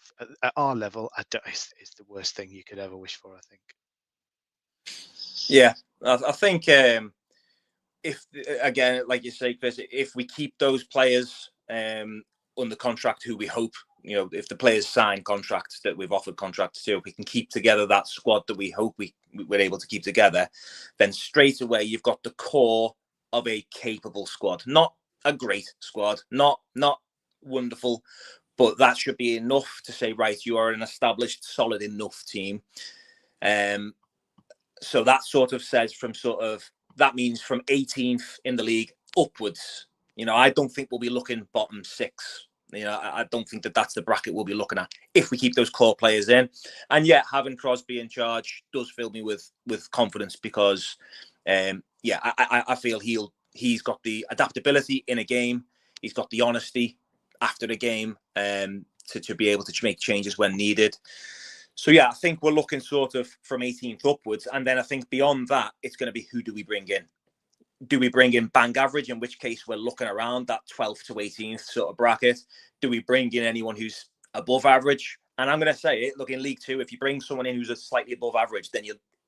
at our level, it's the worst thing you could ever wish for, I think. Yeah, I think if, again, like you say, Chris, if we keep those players under contract who we hope, if the players sign contracts that we've offered contracts to, if we can keep together that squad that we hope we're able to keep together, then straight away you've got the core of a capable squad. Not a great squad, not wonderful, but that should be enough to say, right, you are an established, solid enough team. So that sort of says that means from 18th in the league upwards. I don't think we'll be looking bottom six. I don't think that's the bracket we'll be looking at if we keep those core players in. And yet, having Crosby in charge does fill me with confidence because, I feel he's got the adaptability in a game. He's got the honesty after the game to be able to make changes when needed. So, yeah, I think we're looking sort of from 18th upwards. And then I think beyond that, it's going to be who do we bring in? Do we bring in bang average, in which case we're looking around that 12th to 18th sort of bracket? Do we bring in anyone who's above average? And I'm going to say it, look, in League Two, if you bring someone in who's a slightly above average, then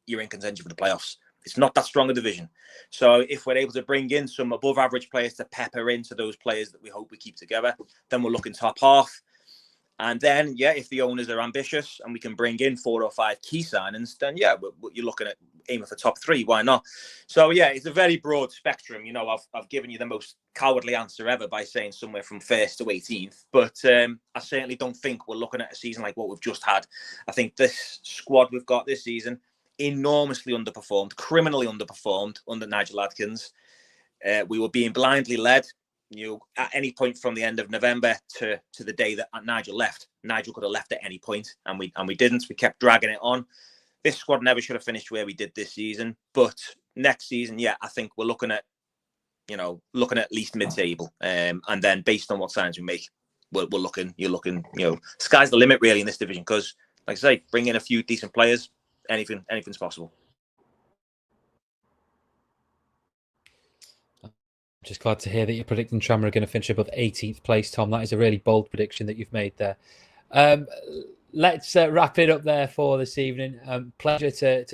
you're in contention for the playoffs. It's not that strong a division. So if we're able to bring in some above average players to pepper into those players that we hope we keep together, then we're looking top half. And then, yeah, if the owners are ambitious and we can bring in 4 or 5 key signings, then, yeah, you're looking at aiming for top 3. Why not? So, yeah, it's a very broad spectrum. I've given you the most cowardly answer ever by saying somewhere from 1st to 18th. But I certainly don't think we're looking at a season like what we've just had. I think this squad we've got this season enormously underperformed, criminally underperformed under Nigel Adkins. We were being blindly led. At any point from the end of November to the day that Nigel left. Nigel could have left at any point, and we didn't. We kept dragging it on. This squad never should have finished where we did this season. But next season, yeah, I think we're looking at least mid-table, and then based on what signs we make, you're looking, sky's the limit really in this division because, like I say, bring in a few decent players, anything's possible. Just glad to hear that you're predicting Tranmere are going to finish above 18th place, Tom. That is a really bold prediction that you've made there. Let's wrap it up there for this evening. Pleasure to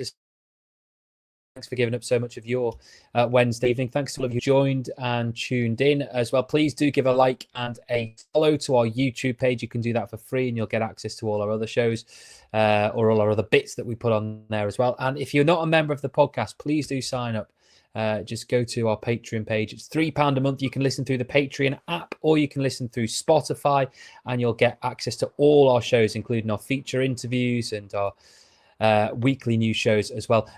thanks for giving up so much of your Wednesday evening. Thanks to all of you who joined and tuned in as well. Please do give a like and a follow to our YouTube page. You can do that for free and you'll get access to all our other shows or all our other bits that we put on there as well. And if you're not a member of the podcast, please do sign up. Just go to our Patreon page. It's £3 a month. You can listen through the Patreon app or you can listen through Spotify and you'll get access to all our shows, including our feature interviews and our weekly news shows as well.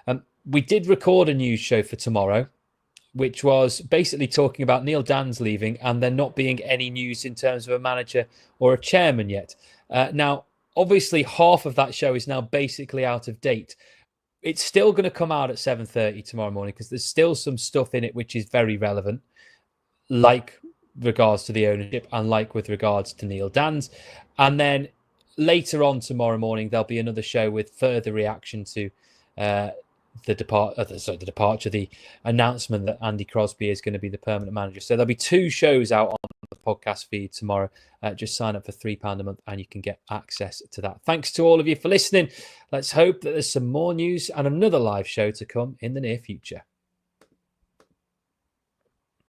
We did record a news show for tomorrow, which was basically talking about Neil Dan's leaving and there not being any news in terms of a manager or a chairman yet. Now, obviously, half of that show is now basically out of date. It's still going to come out at 7:30 tomorrow morning because there's still some stuff in it which is very relevant, like regards to the ownership and like with regards to Neil Dan's. And then later on tomorrow morning, there'll be another show with further reaction to the announcement that Andy Crosby is going to be the permanent manager. So there'll be 2 shows out on the podcast feed tomorrow. Just sign up for £3 a month and you can get access to that. Thanks to all of you for listening. Let's hope that there's some more news and another live show to come in the near future.